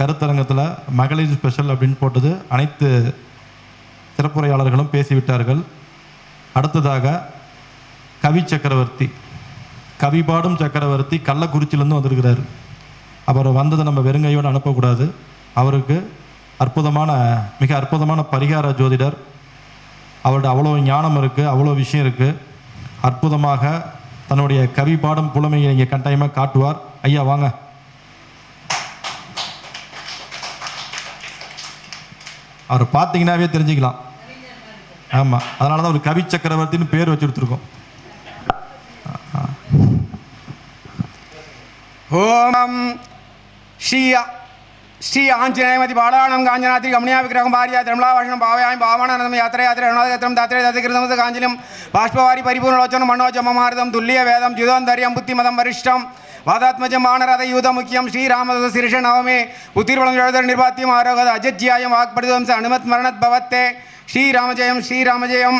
கருத்தரங்கத்தில் மகளிர் ஸ்பெஷல் அப்படின்னு போட்டது அனைத்து சிறப்புரையாளர்களும் பேசிவிட்டார்கள். அடுத்ததாக கவி சக்கரவர்த்தி, கவி பாடும் சக்கரவர்த்தி கள்ளக்குறிச்சியிலேருந்து வந்திருக்கிறார். அவர் வந்ததை நம்ம வெறுங்கையோடு அனுப்பக்கூடாது. அவருக்கு மிக அற்புதமான பரிகார ஜோதிடர். அவருடைய அவ்வளோ ஞானம் இருக்குது, அவ்வளோ விஷயம் இருக்குது. அற்புதமாக தன்னுடைய கவி பாடும் புலமையை இங்கே கட்டாயமாக காட்டுவார். ஐயா வாங்க. அவர் பார்த்தீங்கன்னாவே தெரிஞ்சுக்கலாம். ஆமாம், அதனால தான் ஒரு கவி சக்கரவர்த்தின்னு பேர் வச்சு கொடுத்துருக்கோம். ஓம் ஸ்ரீ ஆஞ்சநேயமதி பாலானம் காஞ்சனாத்ரி கமனியா விக்கிரகம் பாரியா திருமலாவாஷனம் பாவயாயம் பாவானந்தம் யாத்திரை யாத்திரம் தாத்திரை தாத்திகிருதம் காஞ்சலிம் பாஷ்பவாரி பரிபூர்ணலோச்சனம் மனோஜமமார்தம் துல்லிய வேதம் ஜுதோந்தரியம் புத்திமதம் வரிஷ்டம் வாதாத்மஜம் மானரத யூத முக்கியம் ஸ்ரீராமத சிருஷ நவமே உத்திர்வளம் எழுதர் நிர்வாத்தியம் ஆரோகத அஜத்யாயம் வாக்படுதம்ச அனுமத் மரணத் பவத்தே ஸ்ரீராமஜெயம் ஸ்ரீராமஜெயம்.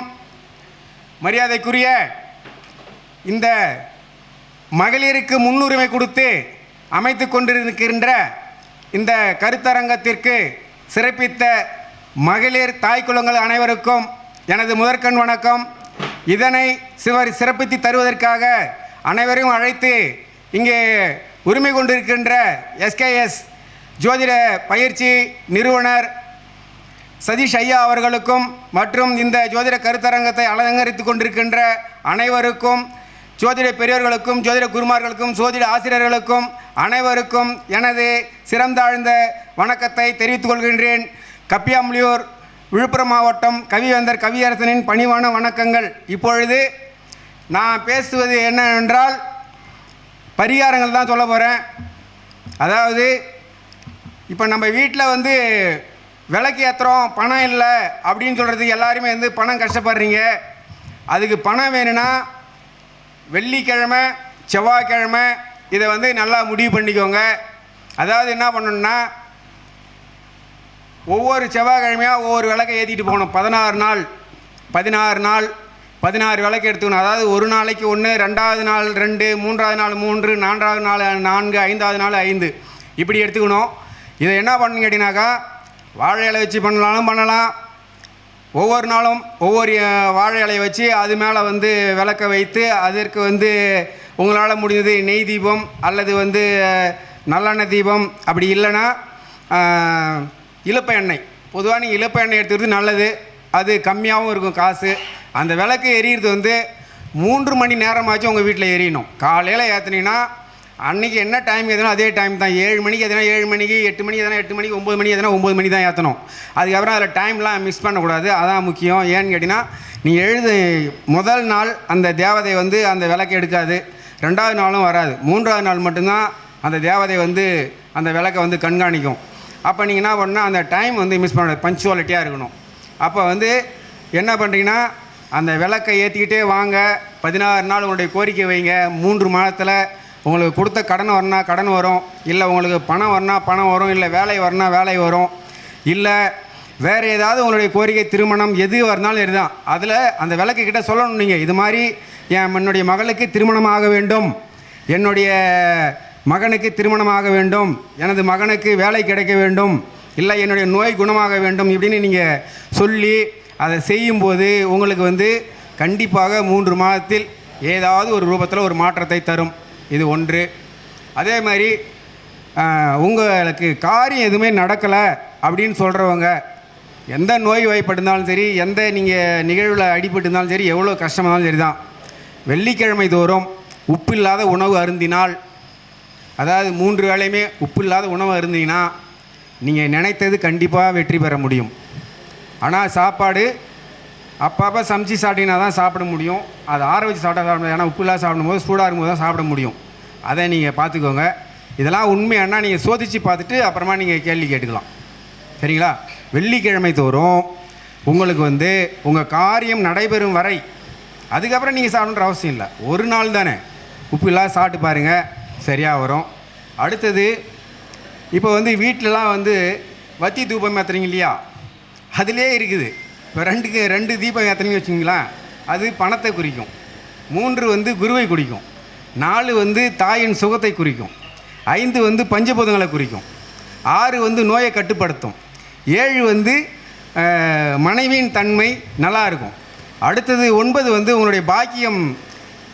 மரியாதைக்குரிய இந்த மகளிருக்கு முன்னுரிமை கொடுத்து அமைத்து கொண்டிருக்கின்ற இந்த கருத்தரங்கத்திற்கு சிறப்பித்த மகளிர் தாய்க்குலங்கள் அனைவருக்கும் எனது முதற்கண் வணக்கம். இதனை சிறப்பித்து தருவதற்காக அனைவரையும் அழைத்து இங்கே உரிமை கொண்டிருக்கின்ற SKS ஜோதிட பயிற்சி நிறுவனர் சதீஷ் ஐயா அவர்களுக்கும் மற்றும் இந்த ஜோதிட கருத்தரங்கத்தை அலங்கரித்து கொண்டிருக்கின்ற அனைவருக்கும், ஜோதிட பெரியவர்களுக்கும் ஜோதிட குருமார்களுக்கும் ஜோதிட ஆசிரியர்களுக்கும் அனைவருக்கும் எனது சிறந்தாழ்ந்த வணக்கத்தை தெரிவித்துக் கொள்கின்றேன். கப்பியாம்புலியூர் விழுப்புரம் மாவட்டம் கவிவேந்தர் கவியரசனின் பணிவான வணக்கங்கள். இப்பொழுது நான் பேசுவது என்னவென்றால் பரிகாரங்கள் தான் சொல்ல போகிறேன். அதாவது இப்போ நம்ம வீட்டில் விளக்கு ஏற்றுறோம், பணம் இல்லை அப்படின்னு சொல்கிறதுக்கு எல்லாருமே பணம் கஷ்டப்படுறீங்க. அதுக்கு பணம் வேணும்னா வெள்ளிக்கிழமை செவ்வாய்க்கிழமை இதை நல்லா முடிவு பண்ணிக்கோங்க. அதாவது என்ன பண்ணணும்னா ஒவ்வொரு செவ்வாய்க்கிழமையாக ஒவ்வொரு விளக்கை ஏற்றிட்டு போகணும். 16 நாள் 16 விளக்கு எடுத்துக்கணும். அதாவது ஒரு நாளைக்கு 1, 2வது நாள் 2, 3வது நாள் 3, 4வது நாள் 4, 5வது நாள் 5 இப்படி எடுத்துக்கணும். இதை என்ன பண்ணணும் கேட்டிங்கனாக்கா வாழை இலை வச்சு பண்ணலாம். ஒவ்வொரு நாளும் ஒவ்வொரு வாழை இலையை வச்சு அது மேலே விளக்க வைத்து அதற்கு உங்களால் முடிஞ்சது நெய் தீபம் அல்லது நல்லெண்ணெய் தீபம், அப்படி இல்லைன்னா இலுப்பை எண்ணெய். பொதுவாக நீங்கள் இலுப்பை எண்ணெய் எடுத்துக்கிறது நல்லது, அது கம்மியாகவும் இருக்கும் காசு. அந்த விளக்கு எரியிறது 3 மணி நேரமாச்சும் உங்கள் வீட்டில் எரியணும். காலையில் ஏற்றுனீங்கன்னா அன்றைக்கி என்ன டைம் ஏற்றணும் அதே டைம் தான். 7 மணிக்கு எதுனா 7 மணிக்கு, 8 மணிக்கு எதுனா 8 மணிக்கு, 9 மணி எதுனா 9 மணி தான் ஏற்றணும். அதுக்கப்புறம் அதில் டைம்லாம் மிஸ் பண்ணக்கூடாது, அதான் முக்கியம். ஏன்னு கேட்டிங்கன்னா நீங்கள் முதல் நாள் அந்த தேவதை அந்த விளக்கு எடுக்காது, 2வது நாளும் வராது, 3வது நாள் மட்டும்தான் அந்த தேவதை அந்த விளக்கை கண்காணிக்கும். அப்போ நீங்கள் என்ன பண்ணால் அந்த டைம் மிஸ் பண்ணக்கூடாது, பஞ்சுவாலிட்டியாக இருக்கணும். அப்போ என்ன பண்ணுறீங்கன்னா அந்த விளக்கை ஏற்றிக்கிட்டே வாங்க. 16 நாள் உங்களுடைய கோரிக்கை வைங்க. 3 மாதத்தில் உங்களுக்கு கொடுத்த கடன் வரனா கடன் வரும், இல்லை உங்களுக்கு பணம் வரனா பணம் வரும், இல்லை வேலை வரனா வேலை வரும், இல்லை வேறு ஏதாவது உங்களுடைய கோரிக்கை திருமணம் எது வரனாலும் இதுதான். அதில் அந்த விளக்கு கிட்ட சொல்லணும். நீங்கள் இது மாதிரி என்னுடைய மகளுக்கு திருமணம் ஆக வேண்டும், என்னுடைய மகனுக்கு திருமணம் ஆக வேண்டும், எனது மகனுக்கு வேலை கிடைக்க வேண்டும், இல்லை என்னுடைய நோய் குணமாக வேண்டும் இப்படின்னு நீங்கள் சொல்லி அதை செய்யும்போது உங்களுக்கு கண்டிப்பாக 3 மாதத்தில் ஏதாவது ஒரு ரூபத்தில் ஒரு மாற்றத்தை தரும். இது ஒன்று. அதே மாதிரி உங்களுக்கு காரியம் எதுவுமே நடக்கலை அப்படின்னு சொல்கிறவங்க, எந்த நோய் வாய்ப்பட்டிருந்தாலும் சரி, எந்த நீங்கள் நிகழ்வில் அடிபட்டிருந்தாலும் சரி, எவ்வளோ கஷ்டமானாலும் சரி தான், வெள்ளிக்கிழமை தோறும் உப்பு இல்லாத உணவு அருந்தினால், அதாவது 3 வேளையுமே உப்பு இல்லாத உணவு அருந்தினா நீங்கள் நினைத்தது கண்டிப்பாக வெற்றி பெற முடியும். ஆனால் சாப்பாடு அப்பப்போ சமைச்சு சாப்பிட்டீங்கன்னா தான் சாப்பிட முடியும். அது ஆற வச்சு சாப்பிட முடியாது. ஏன்னா உப்பு இல்லாத சாப்பிடும்போது சூடாக இருக்கும்போது தான் சாப்பிட முடியும். அதை நீங்கள் பார்த்துக்கோங்க. இதெல்லாம் உண்மையானா நீங்கள் சோதித்து பார்த்துட்டு அப்புறமா நீங்கள் கேள்வி கேட்டுக்கலாம். சரிங்களா? வெள்ளிக்கிழமை தோறும் உங்களுக்கு உங்கள் காரியம் நடைபெறும் வரை, அதுக்கப்புறம் நீங்கள் சாப்பிட்ற அவசியம் இல்லை. ஒரு நாள் தானே, உப்பு இல்லாத சாப்பிட்டு பாருங்கள், சரியாக வரும். அடுத்தது இப்போ வீட்டிலலாம் வத்தி தூபம் ஏற்றுறீங்க இல்லையா, அதிலே இருக்குது. இப்போ 2 தீபம் ஏற்றுறீங்க வச்சுங்களா, அது பணத்தை குறிக்கும். 3 குருவை குறிக்கும். 4 தாயின் சுகத்தை குறிக்கும். 5 பஞ்சபூதங்களை குறிக்கும். 6 வந்து நோயை கட்டுப்படுத்தும். 7 வந்து மனைவியின் தன்மை நல்லா இருக்கும். அடுத்தது 9 வந்து உங்களுடைய பாக்கியம்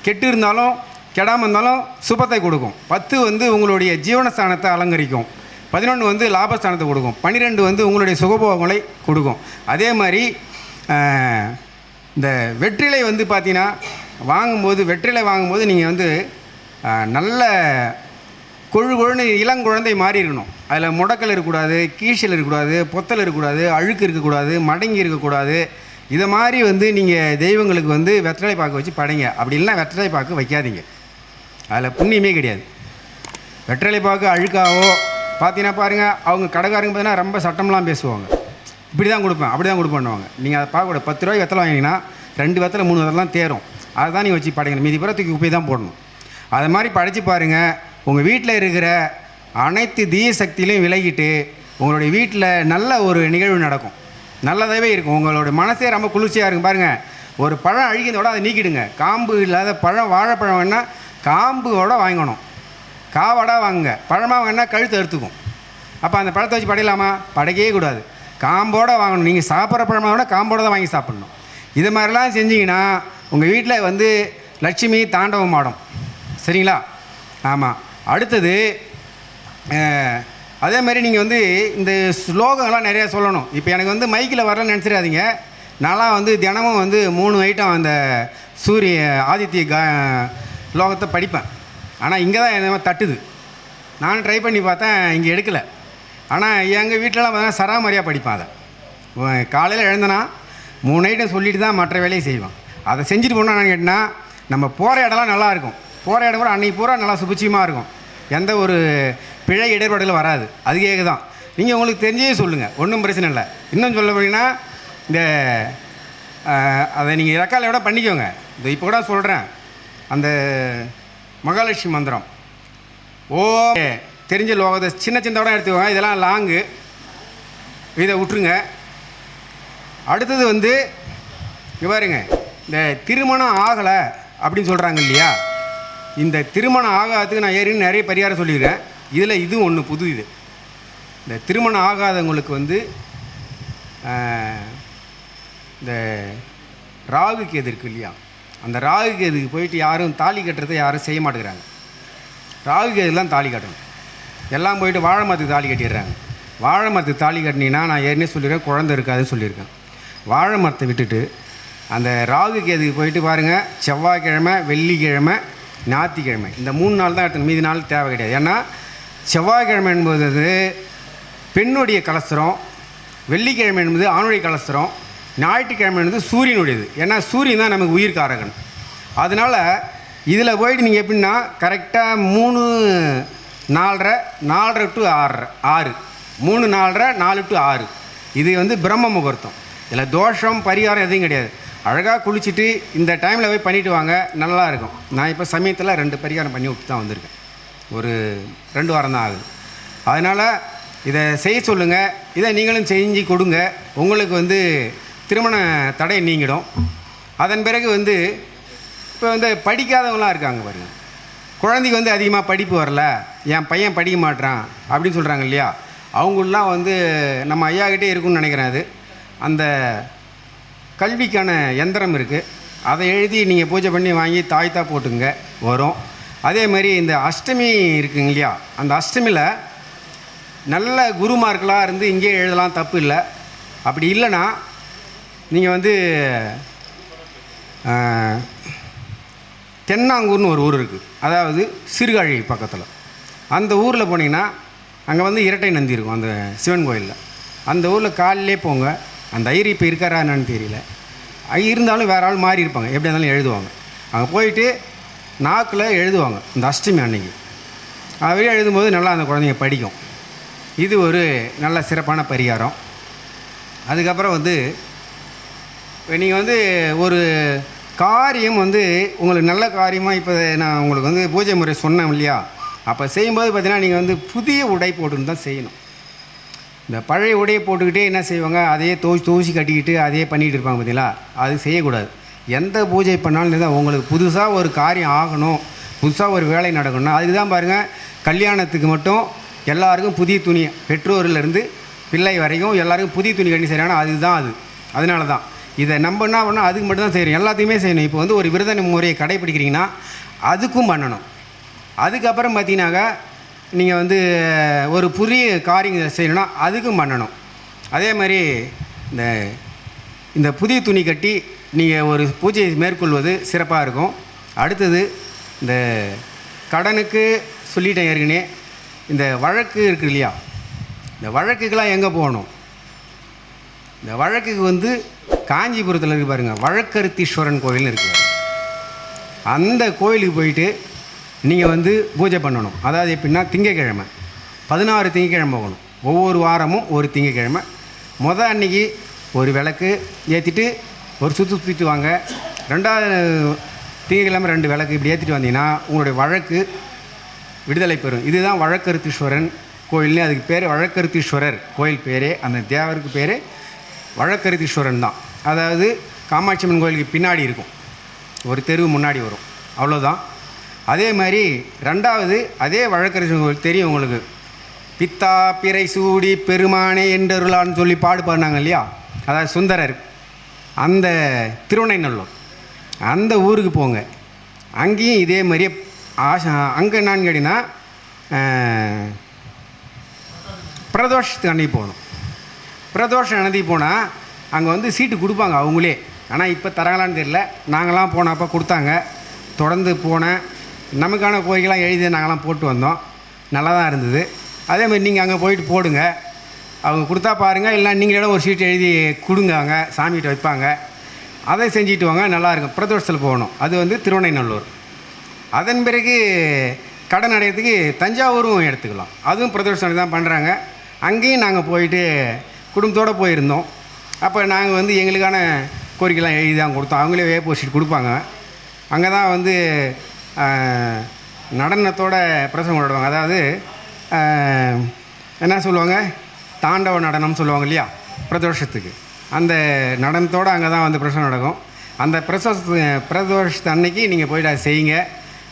கெட்டு இருந்தாலும் கெடாமல் இருந்தாலும் சுபத்தை கொடுக்கும். 10 வந்து உங்களுடைய ஜீவனஸ்தானத்தை அலங்கரிக்கும். 11 வந்து லாபஸ்தானத்தை கொடுக்கும். 12 வந்து உங்களுடைய சுகபோகங்களை கொடுக்கும். அதே மாதிரி இந்த வெற்றிலை வந்து பார்த்தீங்கன்னா வெற்றிலை வாங்கும்போது நீங்கள் வந்து நல்ல கொழுன்னு இளங்குழந்தை மாறி இருக்கணும். அதில் முடக்கல் இருக்கக்கூடாது, கீழ்ச்சல் இருக்கக்கூடாது, பொத்தல் இருக்கக்கூடாது, அழுக்கு இருக்கக்கூடாது, மடங்கி இருக்கக்கூடாது. இதை மாதிரி வந்து நீங்கள் தெய்வங்களுக்கு வந்து வெற்றிலை பாக்கு வச்சு படைங்க. அப்படி இல்லைன்னா வெற்றிலை பாக்கு வைக்காதீங்க, அதில் புண்ணியமே கிடையாது. வெற்றிலை பாக்கு அழுக்காவோ பார்த்தீங்கன்னா பாருங்கள், அவங்க கடைக்காரங்க பார்த்தீங்கன்னா ரொம்ப சட்டம்லாம் பேசுவாங்க. இப்படி தான் கொடுப்பேன், அப்படி தான் கொடுப்பேன்னுவாங்க. நீங்கள் அதை பார்க்கக்கூடாது. 10 ரூபாய்க்கு வெத்தலை வாங்கினீங்கன்னா 2 வெத்தலை 3 வெத்தலாம் தேரும். அதை தான் நீங்கள் வச்சு படைக்கணும். மீதி பிற தூக்கி குப்பை தான் போடணும். அது மாதிரி படைச்சு பாருங்கள். உங்கள் வீட்டில் இருக்கிற அனைத்து தீய சக்தியிலையும் விலகிட்டு உங்களுடைய வீட்டில் நல்ல ஒரு நிகழ்வு நடக்கும். நல்லதாகவே இருக்கும். உங்களோட மனசே ரொம்ப குளிர்ச்சியாக இருக்கும். பாருங்கள், ஒரு பழம் அழுகினோட அதை நீக்கிடுங்க. காம்பு இல்லாத பழம், வாழைப்பழம் வேணால் காம்போட வாங்கணும். காவடாக வாங்குங்க. பழமாக வேணால் கழுத்து அறுத்துக்கும். அப்போ அந்த பழத்தை வச்சு படையலாமா? படைக்கவே கூடாது. காம்போடு வாங்கணும். நீங்கள் சாப்பிட்ற பழமாக விட காம்போடு தான் வாங்கி சாப்பிட்ணும். இது மாதிரிலாம் செஞ்சிங்கன்னா உங்கள் வீட்டில் வந்து லட்சுமி தாண்டவம் ஆடும். சரிங்களா? ஆமாம். அடுத்தது அதே மாதிரி நீங்கள் வந்து இந்த ஸ்லோகங்கள்லாம் நிறையா சொல்லணும். இப்போ எனக்கு வந்து மைக்கில் வரலன்னு நினச்சிடாதீங்க. நான்லாம் வந்து தினமும் வந்து 3 ஐட்டம் அந்த ஆதித்ய ஸ்லோகத்தை படிப்பேன். ஆனால் இங்கே தான் எந்த மாதிரி தட்டுது. நானும் ட்ரை பண்ணி பார்த்தேன், இங்கே எடுக்கலை. ஆனால் எங்கள் வீட்டிலலாம் பார்த்தீங்கன்னா சராமரியாக படிப்பேன். அதை காலையில் எழுந்தனா 3 ஐட்டம் சொல்லிட்டு தான் மற்ற வேலையை செய்வேன். அதை செஞ்சுட்டு போனால் நான் கேட்டினா நம்ம போகிற இடம்லாம் நல்லாயிருக்கும். போகிற இடம் கூட அன்றைக்கி பூரா நல்லா சுபிட்சியமாக இருக்கும். எந்த ஒரு பிழை இடர்பாடுகள் வராது. அதுக்கே தான் நீங்கள் உங்களுக்கு தெரிஞ்சே சொல்லுங்கள், ஒன்றும் பிரச்சனை இல்லை. இன்னும் சொல்ல போனீங்கன்னா இந்த அதை நீங்கள் ரெக்காலையோட பண்ணிக்கோங்க. இந்த இப்போ கூட சொல்கிறேன், அந்த மகாலட்சுமி மந்திரம் தெரிஞ்ச லோகத்தை சின்ன சின்னதோட எடுத்துக்கோங்க. இதெல்லாம் லாங்கு, இதை விட்டுருங்க. அடுத்தது வந்து இங்கே பாருங்க, இந்த திருமணம் ஆகலை அப்படின்னு சொல்கிறாங்க இல்லையா, இந்த திருமணம் ஆகாததுக்கு நான் ஏறின்னு நிறைய பரிகாரம் சொல்லியிருக்கேன். இதில் இதுவும் ஒன்று புது. இது இந்த திருமணம் ஆகாதவங்களுக்கு வந்து இந்த ராகு கேது இருக்குது இல்லையா, அந்த ராகு கேதுக்கு போயிட்டு யாரும் தாலி கட்டுறதை யாரும் செய்ய மாட்டேங்கிறாங்க. ராகு கேதுலாம் தாலி கட்டணும். எல்லாம் போயிட்டு வாழை மரத்துக்கு தாலி கட்டிடுறாங்க. வாழை மரத்துக்கு தாலி கட்டினீங்கன்னா நான் ஏற்கனவே சொல்லியிருக்கேன், குழந்தை இருக்காதுன்னு சொல்லியிருக்கேன். வாழை மரத்தை விட்டுட்டு அந்த ராகு கேதுக்கு போயிட்டு பாருங்கள், செவ்வாய்க்கிழமை, வெள்ளிக்கிழமை, ஞாயிற்றுக்கிழமை இந்த 3 நாள் தான் எடுத்துக்கணும். மீதி நாள் தேவை கிடையாது. ஏன்னா செவ்வாய்க்கிழமை என்பது பெண்ணுடைய கலஸ்திரம், வெள்ளிக்கிழமை என்பது ஆணுடைய கலஸ்திரம், ஞாயிற்றுக்கிழமை என்பது சூரியனுடையது. ஏன்னா சூரியன் தான் நமக்கு உயிர்காரகன். அதனால் இதில் போயிட்டு நீங்கள் எப்படின்னா கரெக்டாக 3, 4:30, 4:30 to 6, 3, 4:30, 4 to 6 இது வந்து பிரம்ம முகூர்த்தம். இதில் தோஷம் பரிகாரம் எதுவும் கிடையாது. அழகாக குளிச்சுட்டு இந்த டைமில் போய் பண்ணிவிட்டு வாங்க, நல்லா இருக்கும். நான் இப்போ சமயத்தில் 2 பரிகாரம் பண்ணி விட்டு தான் வந்திருக்கேன். ஒரு 2 வாரம் தான் ஆகுது. அதனால் இதை செய்ய சொல்லுங்கள். இதை நீங்களும் செஞ்சு கொடுங்க. உங்களுக்கு வந்து திருமண தடை நீங்கிடும். அதன் பிறகு வந்து இப்போ வந்து படிக்காதவங்களாம் இருக்காங்க பாருங்கள். குழந்தைக்கு வந்து அதிகமாக படிப்பு வரல, என் பையன் படிக்க மாட்டான் அப்படின்னு சொல்கிறாங்க இல்லையா, அவங்களெலாம் வந்து நம்ம ஐயாக்கிட்டே இருக்குன்னு நினைக்கிறேன். அது அந்த கல்விக்கான யந்திரம் இருக்குது. அதை எழுதி நீங்கள் பூஜை பண்ணி வாங்கி தாய்த்தா போட்டுங்க வரும். அதே மாதிரி இந்த அஷ்டமி இருக்குங்க இல்லையா, அந்த அஷ்டமியில் நல்ல குருமார்களாக இருந்து இங்கே எழுதலாம், தப்பு இல்லை. அப்படி இல்லைன்னா நீங்கள் வந்து தென்னாங்கூர்னு ஒரு ஊர் இருக்குது, அதாவது சீர்காழி பக்கத்தில். அந்த ஊரில் போனீங்கன்னா அங்கே வந்து இரட்டை நந்தி இருக்கும் அந்த சிவன் கோயிலில். அந்த ஊரில் காலையிலே போங்க. அந்த ஐயர் இப்போ இருக்காரா என்னன்னு தெரியல, இருந்தாலும் வேறு ஆள் மாறி இருப்பாங்க, எப்படி இருந்தாலும் எழுதுவாங்க. அங்கே போயிட்டு நாக்கில் எழுதுவாங்க இந்த அஷ்டமி அன்னைக்கு. அதுவே எழுதும்போது நல்லா அந்த குழந்தைங்க படிக்கும். இது ஒரு நல்ல சிறப்பான பரிகாரம். அதுக்கப்புறம் வந்து நீங்கள் வந்து ஒரு காரியம் வந்து உங்களுக்கு நல்ல காரியமாக, இப்போ நான் உங்களுக்கு வந்து பூஜை முறை சொன்னேன் இல்லையா, அப்போ செய்யும்போது பார்த்தீங்கன்னா நீங்கள் வந்து புதிய உடை போட்டுன்னு தான் செய்யணும். இந்த பழைய உடையை போட்டுக்கிட்டே என்ன செய்வாங்க, அதையே தூசி கட்டிக்கிட்டு அதையே பண்ணிகிட்டு இருப்பாங்க பார்த்தீங்களா, அது செய்யக்கூடாது. எந்த பூஜை பண்ணாலும் தான் உங்களுக்கு புதுசாக ஒரு காரியம் ஆகணும், புதுசாக ஒரு வேலை நடக்கணும்னா அதுக்கு தான் பாருங்கள், கல்யாணத்துக்கு மட்டும் எல்லாருக்கும் புதிய துணி, பெற்றோர்லேருந்து பிள்ளை வரைக்கும் எல்லாருக்கும் புதிய துணி கட்டி செய்கிறாங்கன்னா அதுதான் அது. அதனால தான் இதை நம்ம என்ன பண்ணால் அதுக்கு மட்டும் தான் செய்யணும், எல்லாத்தையுமே செய்யணும். இப்போ வந்து ஒரு விரத முறையை கடைப்பிடிக்கிறீங்கன்னா அதுக்கும் பண்ணணும். அதுக்கப்புறம் பார்த்தீங்கன்னாக்கா நீங்கள் வந்து ஒரு புதிய காரியம் செய்யணும்னா அதுக்கும் பண்ணணும். அதே மாதிரி இந்த புதிய துணி கட்டி நீங்கள் ஒரு பூஜையை மேற்கொள்வது சிறப்பாக இருக்கும். அடுத்தது இந்த கடனுக்கு சொல்லிட்டேன் ஏற்கனவே. இந்த வழக்கு இருக்குது இல்லையா, இந்த வழக்குக்கெல்லாம் எங்கே போகணும்? இந்த வழக்குக்கு வந்து காஞ்சிபுரத்தில் இருக்குது பாருங்கள், வழக்கருத்தீஸ்வரன் கோவில்னு இருக்குது. அந்த கோயிலுக்கு போயிட்டு நீங்கள் வந்து பூஜை பண்ணணும். அதாவது எப்படின்னா திங்கக்கிழமை 16 திங்கக்கிழமை போகணும். ஒவ்வொரு வாரமும் ஒரு திங்கக்கிழமை அன்னைக்கு ஒரு விளக்கு ஏற்றிட்டு ஒரு சுற்றிட்டு வாங்க. 2வது திங்கக்கிழமை 2 விளக்கு இப்படி ஏற்றிட்டு வந்தீங்கன்னா உங்களுடைய வழக்கு விடுதலை பெறும். இதுதான் வழக்கருத்தீஸ்வரன் கோயில்னு அதுக்கு பேர். வழக்கருத்தீஸ்வரர் கோயில் பேரே, அந்த தேவருக்கு பேர் வழக்கருத்தீஸ்வரன் தான். அதாவது காமாட்சி அம்மன் கோயிலுக்கு பின்னாடி இருக்கும், ஒரு தெருவு முன்னாடி வரும், அவ்வளோதான். அதே மாதிரி 2வது அதே வழக்கருத்தீஸ்வரன் கோயில் தெரியும் உங்களுக்கு, பித்தா பிறை சூடி பெருமானே என்றருளான்னு சொல்லி பாடினாங்க இல்லையா, அதாவது சுந்தரர். அந்த திருவனைநல்லூர் அந்த ஊருக்கு போங்க. அங்கேயும் இதே மாதிரியே அங்கே என்னான்னு கேட்டிங்கன்னா பிரதோஷத்துக்கு அன்னைக்கு போகணும். பிரதோஷம் அன்னைக்கு போனால் அங்கே வந்து சீட்டு கொடுப்பாங்க அவங்களே. ஆனால் இப்போ தராங்களான்னு தெரியல. நாங்களாம் போனப்போ கொடுத்தாங்க. தொடர்ந்து போனேன், நமக்கான கோரிக்கைலாம் எழுதி நாங்களாம் போட்டு வந்தோம். நல்லா தான் இருந்தது. அதேமாதிரி நீங்கள் அங்கே போயிட்டு போடுங்க, அவங்க கொடுத்தா பாருங்கள். இல்லை நீங்களே ஒரு சீட்டு எழுதி கொடுங்க, அங்கே சாமிகிட்ட வைப்பாங்க. அதை செஞ்சுட்டு வாங்க, நல்லாயிருக்கும். பிரதோஷத்தில் போகணும். அது வந்து திருவனைநல்லூர். அதன் பிறகு கடன் அடையிறதுக்கு தஞ்சாவூரும் எடுத்துக்கலாம். அதுவும் பிரதோஷம் தான் பண்ணுறாங்க. அங்கேயும் நாங்கள் போயிட்டு குடும்பத்தோடு போயிருந்தோம். அப்போ நாங்கள் வந்து எங்களுக்கான கோரிக்கைலாம் எழுதி தான் கொடுத்தோம். அவங்களே வேப்போர் ஷீட் கொடுப்பாங்க. அங்கே தான் வந்து நடனத்தோட பிரசங்கம் கொண்டாடுவாங்க. அதாவது என்ன சொல்லுவாங்க, தாண்டவ நடனம் சொல்லுவாங்க இல்லையா பிரதோஷத்துக்கு. அந்த நடனத்தோடு அங்கே தான் வந்து பிரசங்கம் நடக்கும். அந்த பிரதோஷத்து அன்னைக்கு நீங்கள் போய்ட்டு அதை செய்யுங்க,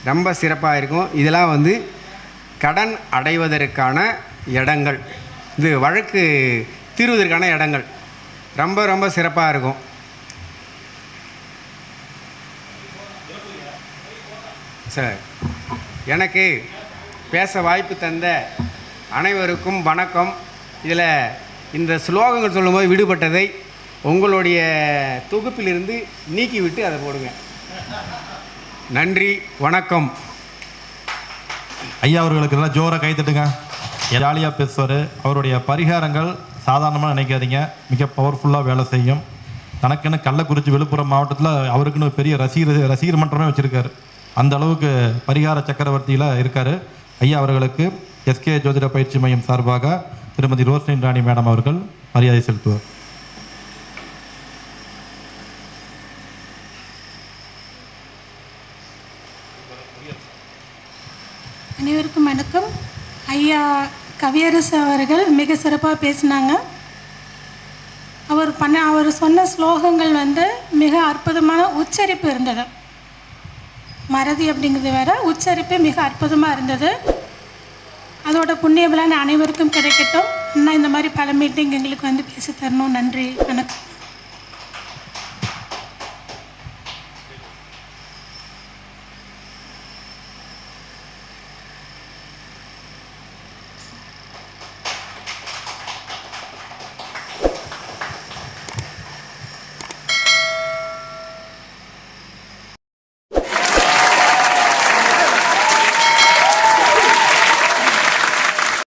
ரொம்ப சிறப்பாக இருக்கும். இதெல்லாம் வந்து கடன் அடைவதற்கான இடங்கள், இது வழக்கு தீர்வதற்கான இடங்கள், ரொம்ப ரொம்ப சிறப்பாக இருக்கும். சார், எனக்கு பேச வாய்ப்பு தந்த அனைவருக்கும் வணக்கம். இதில் இந்த ஸ்லோகங்கள் சொல்லும்போது விடுபட்டதை உங்களுடைய தொகுப்பிலிருந்து நீக்கிவிட்டு அதை போடுங்க. நன்றி, வணக்கம். ஐயா அவர்களுக்கு எல்லாம் ஜோராக கை தட்டுங்க. ஜாலியாக பேசுவார். அவருடைய பரிகாரங்கள் சாதாரணமாக நினைக்காதீங்க, மிக பவர்ஃபுல்லாக வேலை செய்யும். தனக்குன்னு கள்ளக்குறிச்சி விழுப்புரம் மாவட்டத்தில் அவருக்குன்னு பெரிய ரசிகர் மன்றமே வச்சுருக்காரு. அந்த அளவுக்கு பரிகார சக்கரவர்த்தியில் இருக்கார். ஐயா அவர்களுக்கு எஸ்கே ஜோதிட பயிற்சி மையம் சார்பாக திருமதி ரோஸ்லின் ராணி மேடம் அவர்கள் மரியாதை செலுத்துவார். அனைவருக்கும் வணக்கம். ஐயா கவியரசு அவர்கள் மிக சிறப்பாக பேசினாங்க. அவர் சொன்ன ஸ்லோகங்கள் வந்து மிக அற்புதமான உச்சரிப்பு இருந்தது. மறதி அப்படிங்கிறது வேற, உச்சரிப்பு மிக அற்புதமாக இருந்தது. அதோட புண்ணிய பலன் அனைவருக்கும் கிடைக்கட்டும். இன்னும் இந்த மாதிரி பல மீட்டிங் எங்களுக்கு வந்து பேசி தரணும். நன்றி, வணக்கம்.